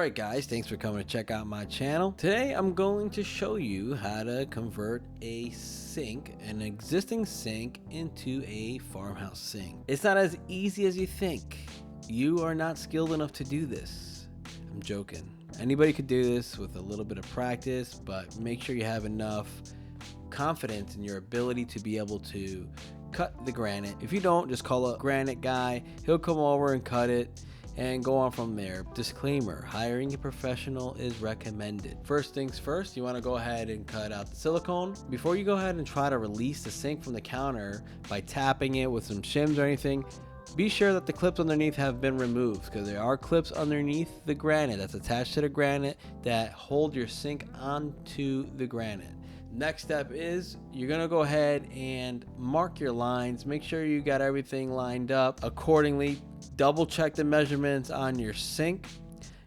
Alright guys, thanks for coming to check out my channel. Today I'm going to show you how to convert a sink, an existing sink, into a farmhouse sink. It's not as easy as you think. You are not skilled enough to do this. I'm joking. Anybody could do this with a little bit of practice, but make sure you have enough confidence in your ability to be able to cut the granite. If you don't, just call a granite guy. He'll come over and cut it and go on from there. Disclaimer, hiring a professional is recommended. First things first, you want to go ahead and cut out the silicone. Before you go ahead and try to release the sink from the counter by tapping it with some shims or anything, be sure that the clips underneath have been removed, because there are clips underneath the granite that's attached to the granite that hold your sink onto the granite. Next step is you're gonna go ahead and mark your lines. Make sure you got everything lined up accordingly. Double check the measurements on your sink,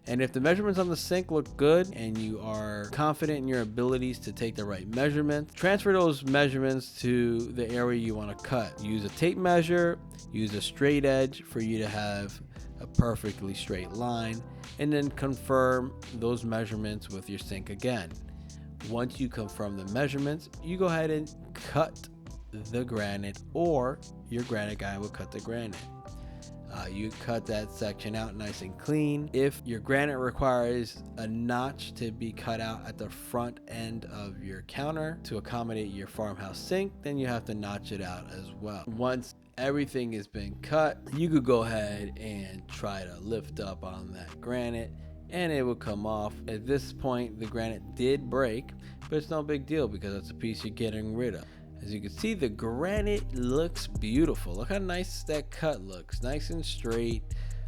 and if the measurements on the sink look good and you are confident in your abilities to take the right measurements, transfer those measurements to the area you want to cut. Use a tape measure, use a straight edge for you to have a perfectly straight line, and then confirm those measurements with your sink again. Once you confirm the measurements, you go ahead and cut the granite, or your granite guy will cut the granite. You cut that section out nice and clean. If your granite requires a notch to be cut out at the front end of your counter to accommodate your farmhouse sink, then you have to notch it out as well. Once everything has been cut, you could go ahead and try to lift up on that granite and it will come off. At this point, the granite did break, but it's no big deal because it's a piece you're getting rid of. As you can see, the granite looks beautiful. Look how nice that cut looks. Nice and straight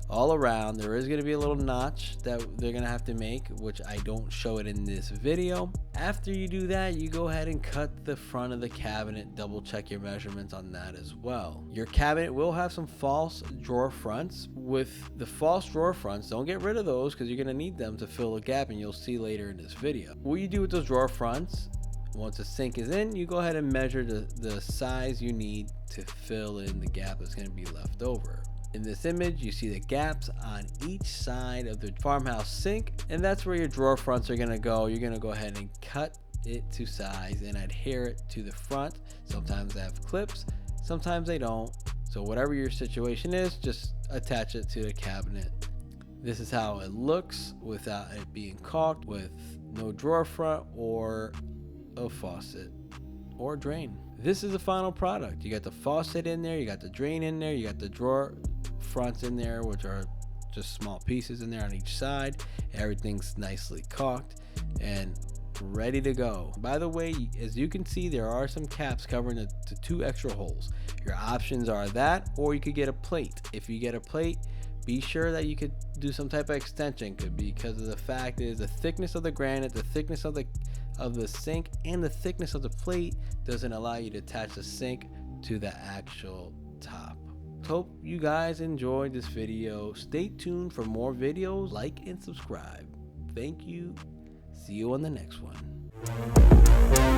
all around. There is going to be a little notch that they're going to have to make, which I don't show it in this video. After you do that, you go ahead and cut the front of the cabinet. Double check your measurements on that as well. Your cabinet will have some false drawer fronts. With the false drawer fronts, don't get rid of those because you're going to need them to fill a gap, and you'll see later in this video. What you do with those drawer fronts, once the sink is in, you go ahead and measure the size you need to fill in the gap that's going to be left over. In this image, you see the gaps on each side of the farmhouse sink, and that's where your drawer fronts are going to go. You're going to go ahead and cut it to size and adhere it to the front. Sometimes they have clips, sometimes they don't. So whatever your situation is, just attach it to the cabinet. This is how it looks without it being caulked, with no drawer front or a faucet or drain. This is the final product. You got the faucet in there, you got the drain in there, you got the drawer fronts in there, which are just small pieces in there on each side. Everything's nicely caulked and ready to go. By the way, as you can see, there are some caps covering the two extra holes. Your options are that, or you could get a plate. If you get a plate, be sure that you could do some type of extension, because of the fact is the thickness of the granite, the thickness of the sink, and the thickness of the plate doesn't allow you to attach the sink to the actual top. Hope you guys enjoyed this video. Stay tuned for more videos. Like and subscribe. Thank you. See you on the next one.